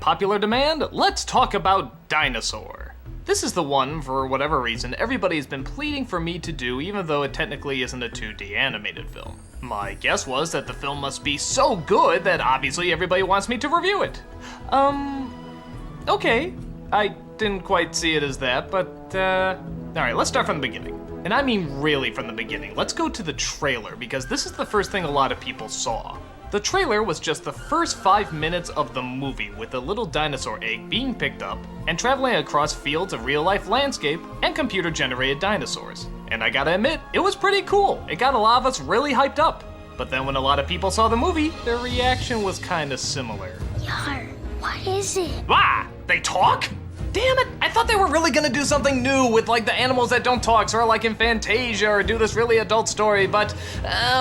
popular demand, let's talk about Dinosaur. This is the one, for whatever reason, everybody's been pleading for me to do, even though it technically isn't a 2D animated film. My guess was that the film must be so good that obviously everybody wants me to review it. Okay. I didn't quite see it as that, but, alright, let's start from the beginning. And I mean really from the beginning. Let's go to the trailer, because this is the first thing a lot of people saw. The trailer was just the first 5 minutes of the movie, with a little dinosaur egg being picked up and traveling across fields of real-life landscape and computer-generated dinosaurs. And I gotta admit, it was pretty cool. It got a lot of us really hyped up. But then when a lot of people saw the movie, their reaction was kinda similar. Yar, what is it? Ah, they talk? Damn it, I thought they were really gonna do something new with like the animals that don't talk, sort of like in Fantasia, or do this really adult story, but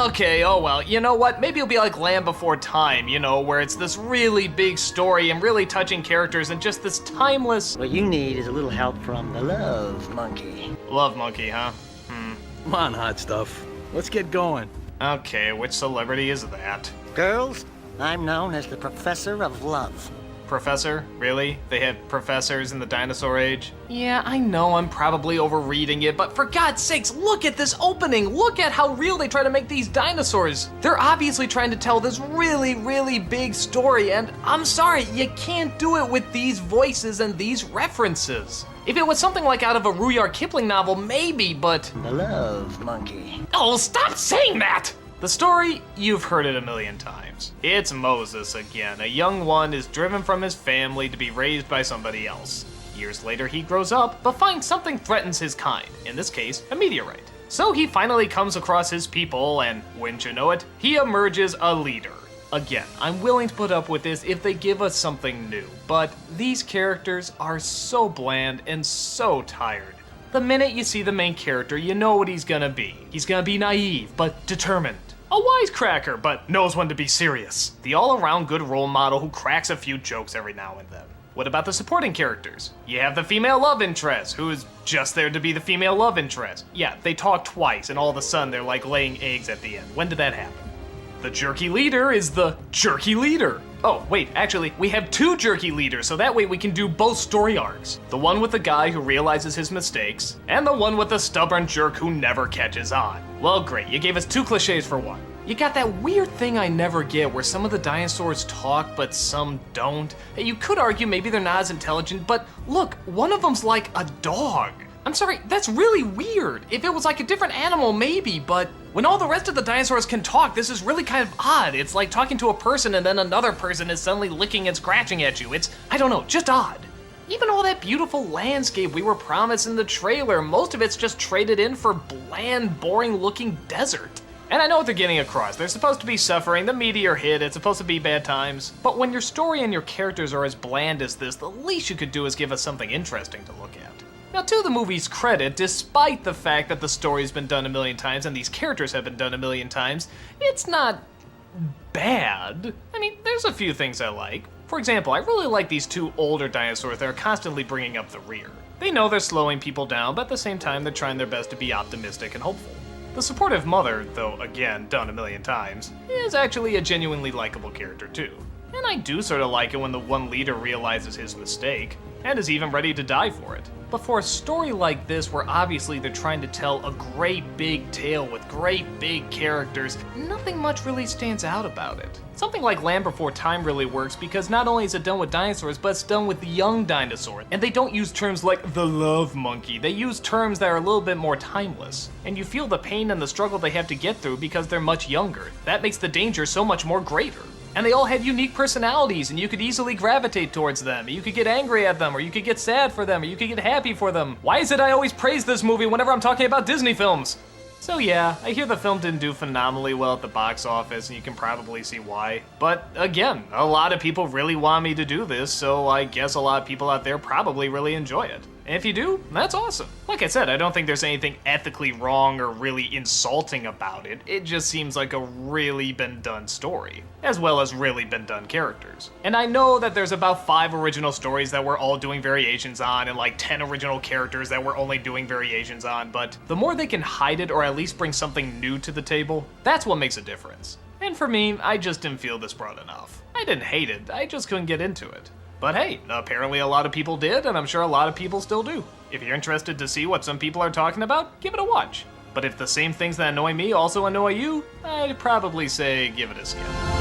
okay, oh well. You know what, maybe it'll be like Land Before Time, you know, where it's this really big story and really touching characters and just this timeless... What you need is a little help from the Love Monkey. Love Monkey, huh? Come on, hot stuff. Let's get going. Okay, which celebrity is that? Girls, I'm known as the Professor of Love. Professor? Really? They had professors in the dinosaur age? Yeah, I know I'm probably overreading it, but for God's sakes, look at this opening! Look at how real they try to make these dinosaurs! They're obviously trying to tell this really, really big story, and I'm sorry, you can't do it with these voices and these references. If it was something like out of a Rudyard Kipling novel, maybe, but... The Love Monkey. Oh, stop saying that! The story, you've heard it a million times. It's Moses again. A young one is driven from his family to be raised by somebody else. Years later, he grows up, but finds something threatens his kind, in this case, a meteorite. So he finally comes across his people, and wouldn't you know it, he emerges a leader. Again, I'm willing to put up with this if they give us something new, but these characters are so bland and so tired. The minute you see the main character, you know what he's gonna be. He's gonna be naive, but determined. A wisecracker, but knows when to be serious. The all-around good role model who cracks a few jokes every now and then. What about the supporting characters? You have the female love interest, who is just there to be the female love interest. Yeah, they talk twice, and all of a sudden they're like laying eggs at the end. When did that happen? The jerky leader is the jerky leader. Oh, wait, actually, we have two jerky leaders, so that way we can do both story arcs. The one with the guy who realizes his mistakes, and the one with the stubborn jerk who never catches on. Well, great, you gave us two cliches for one. You got that weird thing I never get where some of the dinosaurs talk, but some don't. You could argue maybe they're not as intelligent, but look, one of them's like a dog. I'm sorry, that's really weird. If it was like a different animal, maybe, but when all the rest of the dinosaurs can talk, this is really kind of odd. It's like talking to a person and then another person is suddenly licking and scratching at you. It's, I don't know, just odd. Even all that beautiful landscape we were promised in the trailer, most of it's just traded in for bland, boring-looking desert. And I know what they're getting across. They're supposed to be suffering, the meteor hit, it's supposed to be bad times. But when your story and your characters are as bland as this, the least you could do is give us something interesting to look at. Now, to the movie's credit, despite the fact that the story's been done a million times and these characters have been done a million times, it's not bad. I mean, there's a few things I like. For example, I really like these two older dinosaurs that are constantly bringing up the rear. They know they're slowing people down, but at the same time, they're trying their best to be optimistic and hopeful. The supportive mother, though again, done a million times, is actually a genuinely likable character too. And I do sort of like it when the one leader realizes his mistake, and is even ready to die for it. But for a story like this, where obviously they're trying to tell a great big tale with great big characters, nothing much really stands out about it. Something like Land Before Time really works because not only is it done with dinosaurs, but it's done with young dinosaurs. And they don't use terms like the love monkey. They use terms that are a little bit more timeless. And you feel the pain and the struggle they have to get through because they're much younger. That makes the danger so much more greater. And they all had unique personalities, and you could easily gravitate towards them. You could get angry at them, or you could get sad for them, or you could get happy for them. Why is it I always praise this movie whenever I'm talking about Disney films? So yeah, I hear the film didn't do phenomenally well at the box office, and you can probably see why. But again, a lot of people really want me to do this, so I guess a lot of people out there probably really enjoy it. And if you do, that's awesome. Like I said, I don't think there's anything ethically wrong or really insulting about it. It just seems like a really been done story, as well as really been done characters. And I know that there's about 5 original stories that we're all doing variations on, and like 10 original characters that we're only doing variations on, but the more they can hide it or at least bring something new to the table, that's what makes a difference. And for me, I just didn't feel this brought enough. I didn't hate it, I just couldn't get into it. But hey, apparently a lot of people did, and I'm sure a lot of people still do. If you're interested to see what some people are talking about, give it a watch. But if the same things that annoy me also annoy you, I'd probably say give it a skip.